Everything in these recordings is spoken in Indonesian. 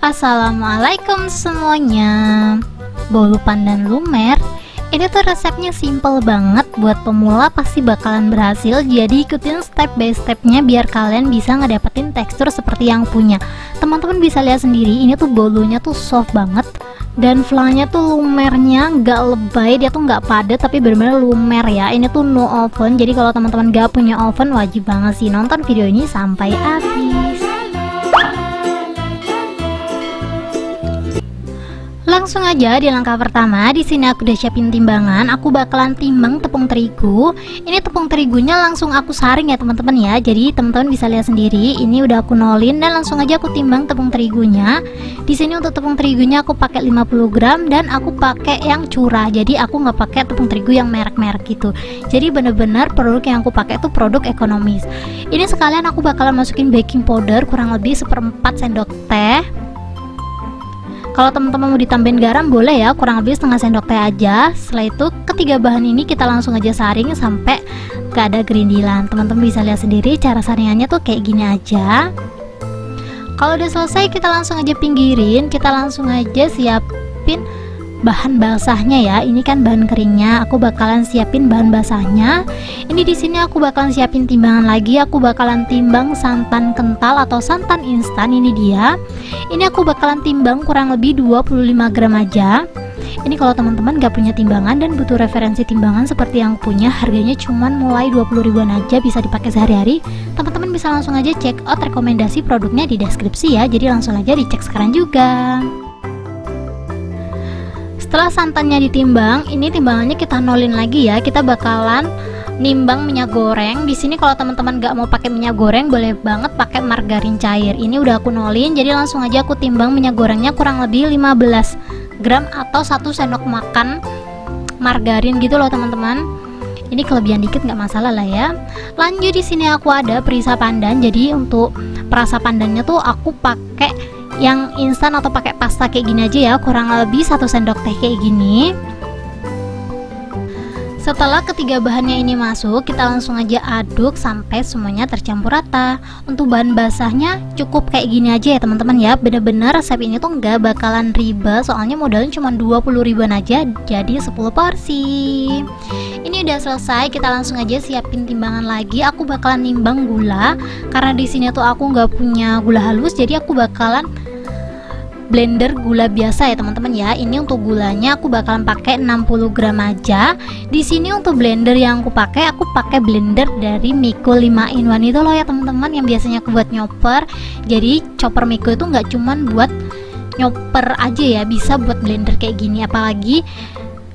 Assalamualaikum semuanya. Bolu pandan lumer. Ini tuh resepnya simple banget, buat pemula pasti bakalan berhasil. Jadi ikutin step by stepnya biar kalian bisa ngedapetin tekstur seperti yang punya. Teman-teman bisa lihat sendiri, ini tuh bolunya tuh soft banget. Dan flanya tuh lumernya nggak lebay, dia tuh nggak padat tapi benar-benar lumer ya. Ini tuh no oven, jadi kalau teman-teman nggak punya oven wajib banget sih nonton video ini sampai habis. Langsung aja di langkah pertama. Di sini aku udah siapin timbangan. Aku bakalan timbang tepung terigu. Ini tepung terigunya langsung aku saring ya teman-teman ya. Jadi teman-teman bisa lihat sendiri. Ini udah aku nolin dan langsung aja aku timbang tepung terigunya. Di sini untuk tepung terigunya aku pakai 50 gram dan aku pakai yang curah. Jadi aku nggak pakai tepung terigu yang merek-merek gitu. Jadi bener-bener produk yang aku pakai itu produk ekonomis. Ini sekalian aku bakalan masukin baking powder kurang lebih 1/4 sendok teh. Kalau teman-teman mau ditambahin garam boleh ya, kurang lebih setengah sendok teh aja. Setelah itu ketiga bahan ini kita langsung aja saring sampai gak ada gerindilan. Teman-teman bisa lihat sendiri cara saringannya tuh kayak gini aja. Kalau udah selesai kita langsung aja pinggirin, kita langsung aja siapin bahan basahnya ya. Ini kan bahan keringnya, aku bakalan siapin bahan basahnya. Ini di sini aku bakalan siapin timbangan lagi. Aku bakalan timbang santan kental atau santan instan, ini dia. Ini aku bakalan timbang kurang lebih 25 gram aja. Ini kalau teman-teman gak punya timbangan dan butuh referensi timbangan seperti yang punya, harganya cuman mulai 20 ribuan aja, bisa dipakai sehari-hari. Teman-teman bisa langsung aja check out rekomendasi produknya di deskripsi ya. Jadi langsung aja dicek sekarang juga. Setelah santannya ditimbang, ini timbangannya kita nolin lagi ya. Kita bakalan nimbang minyak goreng. Di sini kalau teman-teman nggak mau pakai minyak goreng, boleh banget pakai margarin cair. Ini udah aku nolin, jadi langsung aja aku timbang minyak gorengnya kurang lebih 15 gram atau 1 sendok makan margarin gitu loh teman-teman. Ini kelebihan dikit nggak masalah lah ya. Lanjut di sini aku ada perisa pandan. Jadi untuk perasa pandannya tuh aku pakai yang instan atau pakai pasta kayak gini aja ya, kurang lebih 1 sendok teh kayak gini. Setelah ketiga bahannya ini masuk, kita langsung aja aduk sampai semuanya tercampur rata. Untuk bahan basahnya cukup kayak gini aja ya teman-teman ya. Bener-bener resep ini tuh nggak bakalan ribet, soalnya modalnya cuma 20 ribuan aja, jadi 10 porsi. Ini udah selesai, kita langsung aja siapin timbangan lagi. Aku bakalan nimbang gula, karena di sini tuh aku nggak punya gula halus, jadi aku bakalan blender gula biasa ya teman-teman ya. Ini untuk gulanya aku bakalan pakai 60 gram aja. Di sini untuk blender yang aku pakai blender dari Miko 5 in 1 itu loh ya teman-teman, yang biasanya aku buat nyopper. Jadi chopper Miko itu nggak cuman buat nyopper aja ya, bisa buat blender kayak gini. Apalagi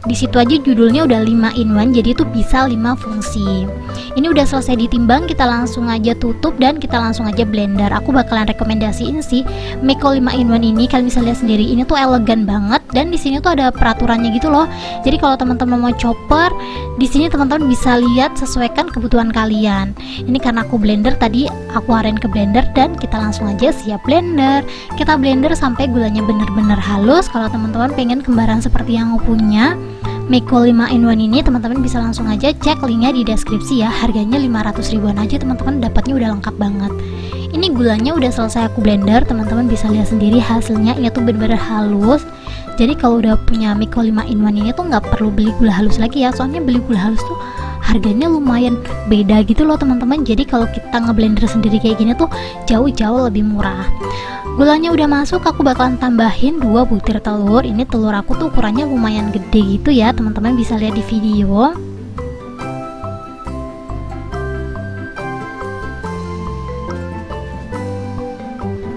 di situ aja judulnya udah 5 in 1, jadi itu bisa 5 fungsi. Ini udah selesai ditimbang, kita langsung aja tutup dan kita langsung aja blender. Aku bakalan rekomendasiin sih Miko 5 in 1 ini, kalian bisa lihat sendiri. Ini tuh elegan banget dan di sini tuh ada peraturannya gitu loh. Jadi kalau teman-teman mau chopper, di sini teman-teman bisa lihat sesuaikan kebutuhan kalian. Ini karena aku blender tadi, aku arahin ke blender dan kita langsung aja siap blender. Kita blender sampai gulanya bener-bener halus. Kalau teman-teman pengen kembaran seperti yang aku punya Miko 5 in 1 ini, teman-teman bisa langsung aja cek linknya di deskripsi ya. Harganya 500 ribuan aja teman-teman, dapatnya udah lengkap banget. Ini gulanya udah selesai aku blender, teman-teman bisa lihat sendiri hasilnya. Ini tuh bener-bener halus. Jadi kalau udah punya Miko 5 in 1 ini tuh nggak perlu beli gula halus lagi ya, soalnya beli gula halus tuh harganya lumayan beda gitu loh teman-teman. Jadi kalau kita ngeblender sendiri kayak gini tuh jauh-jauh lebih murah. Gulanya udah masuk, aku bakalan tambahin 2 butir telur. Ini telur aku tuh ukurannya lumayan gede gitu ya, teman-teman bisa lihat di video.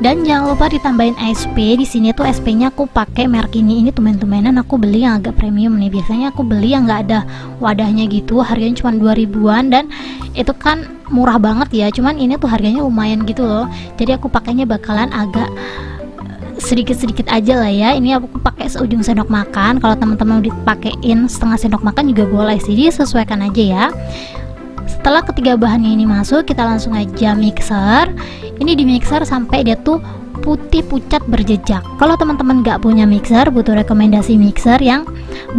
Dan jangan lupa ditambahin SP. Di sini tuh SP-nya aku pakai merek ini. Ini tumben-tumbenan aku beli yang agak premium nih. Biasanya aku beli yang nggak ada wadahnya gitu, harganya cuma 2 ribuan dan itu kan murah banget ya. Cuman ini tuh harganya lumayan gitu loh. Jadi aku pakainya bakalan agak sedikit-sedikit aja lah ya. Ini aku pakai seujung sendok makan. Kalau teman-teman mau dipakein setengah sendok makan juga boleh sih, disesuaikan aja ya. Setelah ketiga bahannya ini masuk, kita langsung aja mixer. Ini di mixer sampai dia tuh putih pucat berjejak. Kalau teman-teman nggak punya mixer, butuh rekomendasi mixer yang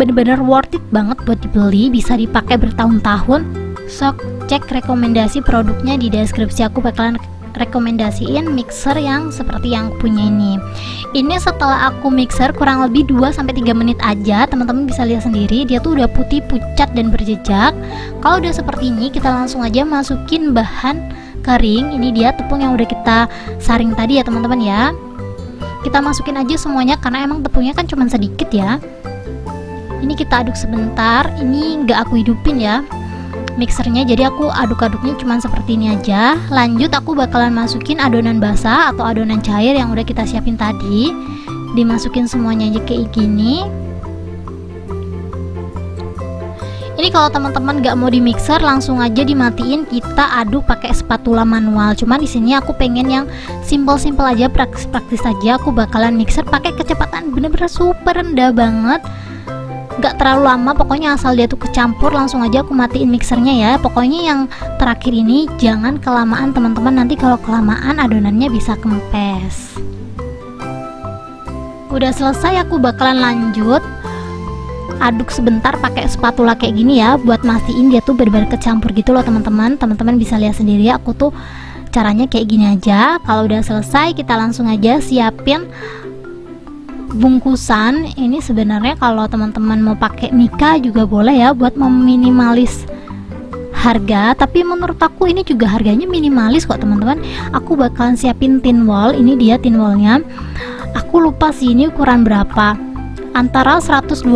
bener-bener worth it banget buat dibeli, bisa dipakai bertahun-tahun. Sok cek rekomendasi produknya di deskripsi, aku bakalan rekomendasiin mixer yang seperti yang punya ini. Ini setelah aku mixer kurang lebih 2-3 menit aja, teman-teman bisa lihat sendiri dia tuh udah putih pucat dan berjejak. Kalau udah seperti ini, kita langsung aja masukin bahan kering. Ini dia tepung yang udah kita saring tadi ya teman-teman ya. Kita masukin aja semuanya karena emang tepungnya kan cuma sedikit ya. Ini kita aduk sebentar. Ini nggak aku hidupin ya mixernya, jadi aku aduk-aduknya cuma seperti ini aja. Lanjut aku bakalan masukin adonan basah atau adonan cair yang udah kita siapin tadi. Dimasukin semuanya aja kayak gini. Ini kalau teman-teman gak mau di mixer, langsung aja dimatiin, kita aduk pakai spatula manual. Cuman di sini aku pengen yang simple-simple aja, praktis-praktis aja. Aku bakalan mixer pakai kecepatan bener-bener super rendah banget. Gak terlalu lama, pokoknya asal dia tuh kecampur langsung aja aku matiin mixernya ya. Pokoknya yang terakhir ini jangan kelamaan teman-teman, nanti kalau kelamaan adonannya bisa kempes. Udah selesai, aku bakalan lanjut aduk sebentar pakai spatula kayak gini ya, buat mastiin dia tuh benar-benar kecampur gitu loh teman-teman. Teman-teman bisa lihat sendiri aku tuh caranya kayak gini aja. Kalau udah selesai, kita langsung aja siapin bungkusan. Ini sebenarnya kalau teman-teman mau pakai mika juga boleh ya, buat meminimalis harga, tapi menurut aku ini juga harganya minimalis kok teman-teman. Aku bakalan siapin tin wall. Ini dia tin wallnya, aku lupa sih ini ukuran berapa, antara 120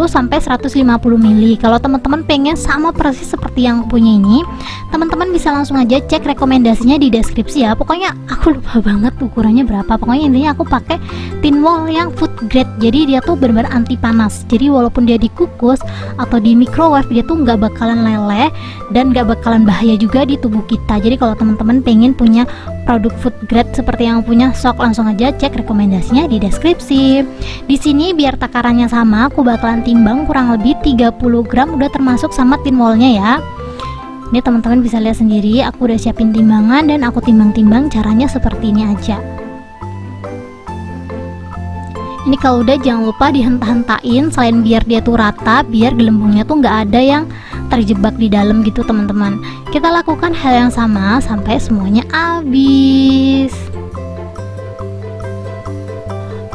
sampai 150 mili. Kalau teman-teman pengen sama persis seperti yang aku punya ini, teman-teman bisa langsung aja cek rekomendasinya di deskripsi ya. Pokoknya aku lupa banget ukurannya berapa. Pokoknya intinya aku pakai tin wall yang food grade, jadi dia tuh benar-benar anti panas. Jadi walaupun dia dikukus atau di microwave, dia tuh nggak bakalan leleh dan nggak bakalan bahaya juga di tubuh kita. Jadi kalau teman-teman pengen punya produk food grade seperti yang punya, sok langsung aja cek rekomendasinya di deskripsi. Di sini biar takarannya sama, aku bakalan timbang kurang lebih 30 gram, udah termasuk sama tin wallnya ya. Ini teman-teman bisa lihat sendiri, aku udah siapin timbangan dan aku timbang-timbang, caranya seperti ini aja. Ini kalau udah jangan lupa dihenta-hentain, selain biar dia tuh rata, biar gelembungnya tuh nggak ada yang terjebak di dalam gitu teman-teman. Kita lakukan hal yang sama sampai semuanya habis.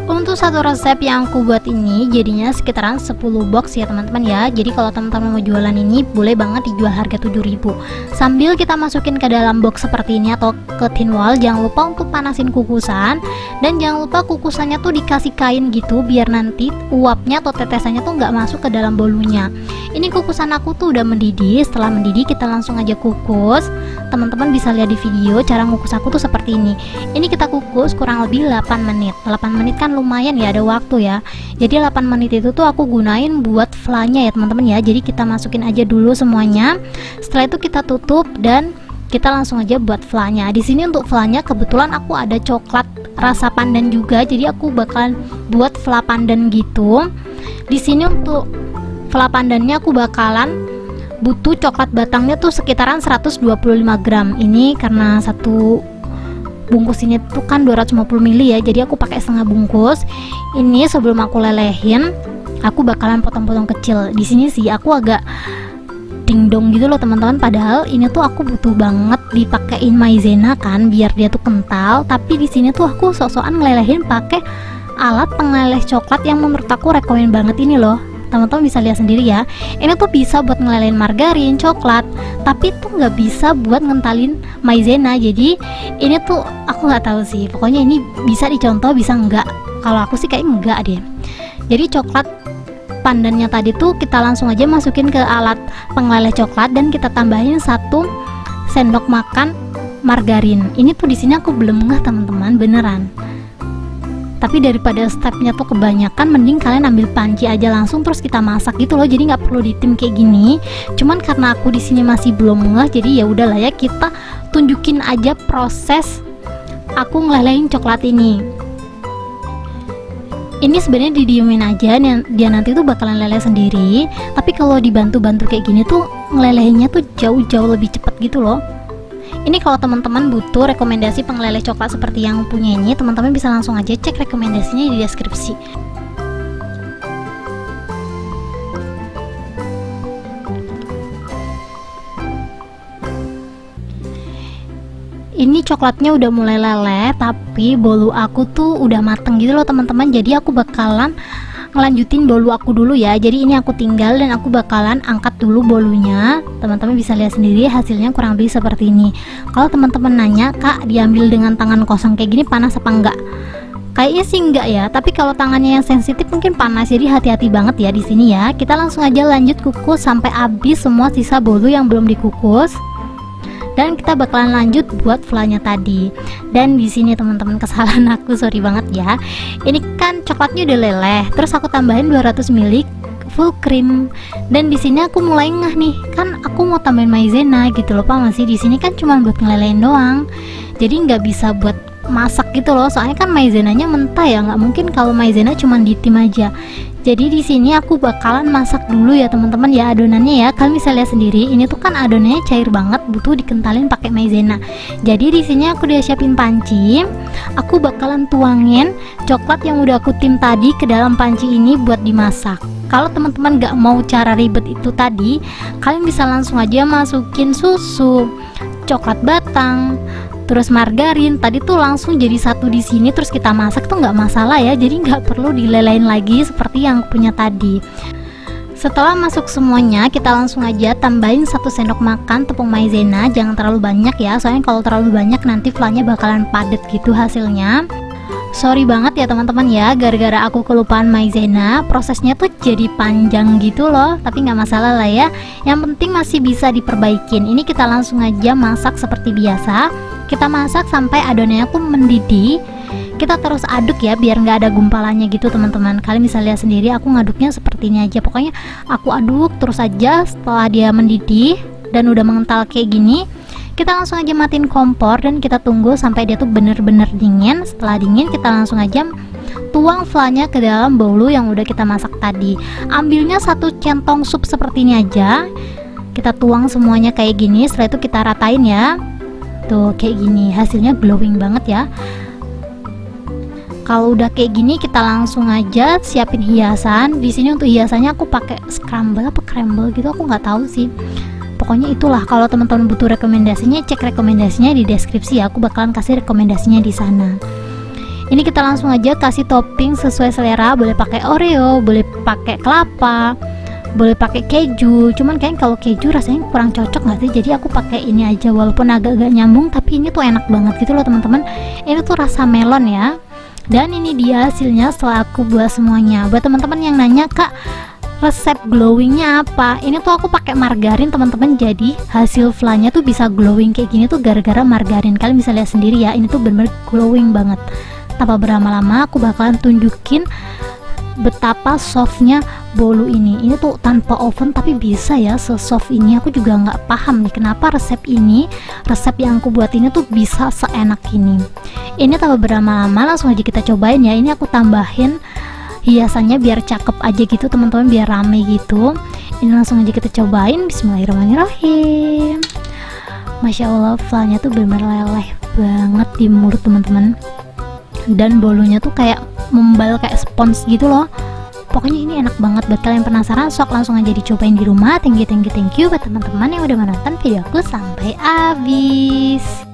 Untuk satu resep yang aku buat ini jadinya sekitaran 10 box ya teman-teman ya. Jadi kalau teman-teman mau jualan ini boleh banget dijual harga 7.000. Sambil kita masukin ke dalam box seperti ini atau ke tin wall, jangan lupa untuk panasin kukusan, dan jangan lupa kukusannya tuh dikasih kain gitu biar nanti uapnya atau tetesannya tuh nggak masuk ke dalam bolunya. Ini kukusan aku tuh udah mendidih. Setelah mendidih kita langsung aja kukus. Teman-teman bisa lihat di video cara ngukus aku tuh seperti ini. Ini kita kukus kurang lebih 8 menit. 8 menit kan lumayan ya, ada waktu ya. Jadi 8 menit itu tuh aku gunain buat flanya ya teman-teman ya. Jadi kita masukin aja dulu semuanya. Setelah itu kita tutup dan kita langsung aja buat flanya. Di sini untuk flanya kebetulan aku ada coklat rasa pandan juga. Jadi aku bakalan buat fla pandan gitu. Di sini untuk fla pandannya aku bakalan butuh coklat batangnya tuh sekitaran 125 gram. Ini karena satu bungkus ini tuh kan 250 ml ya, jadi aku pakai setengah bungkus. Ini sebelum aku lelehin, aku bakalan potong-potong kecil. Di sini sih aku agak dingdong gitu loh teman-teman, padahal ini tuh aku butuh banget dipakein maizena kan biar dia tuh kental. Tapi di sini tuh aku sok-sokan ngelelehin pakai alat pengeleleh coklat yang menurut aku rekomen banget ini loh. Teman-teman bisa lihat sendiri ya, ini tuh bisa buat ngelelehin margarin, coklat, tapi tuh nggak bisa buat ngentalin maizena. Jadi ini tuh aku nggak tahu sih, pokoknya ini bisa dicontoh bisa enggak. Kalau aku sih kayak enggak deh. Jadi coklat pandannya tadi tuh kita langsung aja masukin ke alat pengeleleh coklat dan kita tambahin 1 sendok makan margarin. Ini tuh di sini aku belum ngeh teman-teman, beneran. Tapi daripada stepnya tuh kebanyakan, mending kalian ambil panci aja langsung terus kita masak gitu loh. Jadi nggak perlu ditim kayak gini. Cuman karena aku di sini masih belum ngeh, jadi ya udahlah ya, kita tunjukin aja proses aku ngelelehin coklat ini. Ini sebenarnya didiemin aja, dia nanti tuh bakalan leleh sendiri. Tapi kalau dibantu-bantu kayak gini tuh ngelelehinnya tuh jauh-jauh lebih cepat gitu loh. Ini kalau teman-teman butuh rekomendasi pengeleleh coklat seperti yang punya ini, teman-teman bisa langsung aja cek rekomendasinya di deskripsi. Ini coklatnya udah mulai leleh, tapi bolu aku tuh udah mateng gitu loh teman-teman. Jadi aku bakalan ngelanjutin bolu aku dulu ya. Jadi ini aku tinggal dan aku bakalan angkat dulu bolunya. Teman-teman bisa lihat sendiri hasilnya kurang lebih seperti ini. Kalau teman-teman nanya, Kak, diambil dengan tangan kosong kayak gini panas apa enggak? Kayaknya sih enggak ya, tapi kalau tangannya yang sensitif mungkin panas. Jadi hati-hati banget ya di sini ya. Kita langsung aja lanjut kukus sampai habis semua sisa bolu yang belum dikukus. Dan kita bakalan lanjut buat flanya tadi. Dan di sini teman-teman, kesalahan aku, sorry banget ya. Ini kan coklatnya udah leleh, terus aku tambahin 200 ml full cream. Dan di sini aku mulai ngeh nih, kan aku mau tambahin maizena gitu loh, Pak. Masih di sini kan cuma buat ngelelehin doang. Jadi nggak bisa buat masak gitu loh. Soalnya kan maizenanya mentah ya, nggak mungkin kalau maizena cuma ditim aja. Jadi di sini aku bakalan masak dulu ya teman-teman ya adonannya ya. Kalian bisa lihat sendiri, ini tuh kan adonannya cair banget, butuh dikentalin pakai maizena. Jadi di sini aku udah siapin panci. Aku bakalan tuangin coklat yang udah aku tim tadi ke dalam panci ini buat dimasak. Kalau teman-teman gak mau cara ribet itu tadi, kalian bisa langsung aja masukin susu, coklat batang, terus margarin. Tadi tuh langsung jadi satu di sini, terus kita masak tuh nggak masalah ya. Jadi nggak perlu dilelehin lagi seperti yang punya tadi. Setelah masuk semuanya, kita langsung aja tambahin 1 sendok makan tepung maizena. Jangan terlalu banyak ya, soalnya kalau terlalu banyak nanti flanya bakalan padat gitu hasilnya. Sorry banget ya teman-teman ya, gara-gara aku kelupaan maizena, prosesnya tuh jadi panjang gitu loh. Tapi nggak masalah lah ya, yang penting masih bisa diperbaikin. Ini kita langsung aja masak seperti biasa. Kita masak sampai adonannya tuh mendidih. Kita terus aduk ya, biar nggak ada gumpalannya gitu teman-teman. Kalian bisa lihat sendiri, aku ngaduknya seperti ini aja. Pokoknya aku aduk terus aja. Setelah dia mendidih dan udah mengental kayak gini, kita langsung aja matiin kompor dan kita tunggu sampai dia tuh bener-bener dingin. Setelah dingin, kita langsung aja tuang flanya ke dalam bolu yang udah kita masak tadi. Ambilnya 1 centong sup seperti ini aja. Kita tuang semuanya kayak gini. Setelah itu kita ratain ya. Tuh kayak gini, hasilnya glowing banget ya. Kalau udah kayak gini, kita langsung aja siapin hiasan. Di sini untuk hiasannya aku pakai scramble apa crumble gitu, aku nggak tahu sih. Pokoknya itulah, kalau teman-teman butuh rekomendasinya, cek rekomendasinya di deskripsi ya. Aku bakalan kasih rekomendasinya di sana. Ini kita langsung aja kasih topping sesuai selera. Boleh pakai Oreo, boleh pakai kelapa, boleh pakai keju. Cuman kayaknya kalau keju rasanya kurang cocok nggak sih? Jadi aku pakai ini aja, walaupun agak-agak nyambung, tapi ini tuh enak banget gitu loh teman-teman. Ini tuh rasa melon ya. Dan ini dia hasilnya setelah aku buat semuanya. Buat teman-teman yang nanya, Kak, resep glowingnya apa? Ini tuh aku pakai margarin teman-teman. Jadi hasil flanya tuh bisa glowing kayak gini tuh gara-gara margarin. Kalian bisa lihat sendiri ya, ini tuh bener-bener glowing banget. Tanpa berlama-lama, aku bakalan tunjukin betapa softnya bolu ini. Ini tuh tanpa oven tapi bisa ya se-soft ini. Aku juga nggak paham nih kenapa resep yang aku buat ini tuh bisa seenak ini. Ini tanpa berlama-lama langsung aja kita cobain ya. Ini aku tambahin hiasannya biar cakep aja gitu teman-teman, biar rame gitu. Ini langsung aja kita cobain. Bismillahirrahmanirrahim. Masya Allah, flanya tuh bener-bener leleh banget di mulut teman-teman. Dan bolunya tuh kayak membal kayak spons gitu loh. Pokoknya ini enak banget. Buat kalian penasaran, sok langsung aja dicobain di rumah. Thank you buat teman-teman yang udah menonton video aku sampai habis.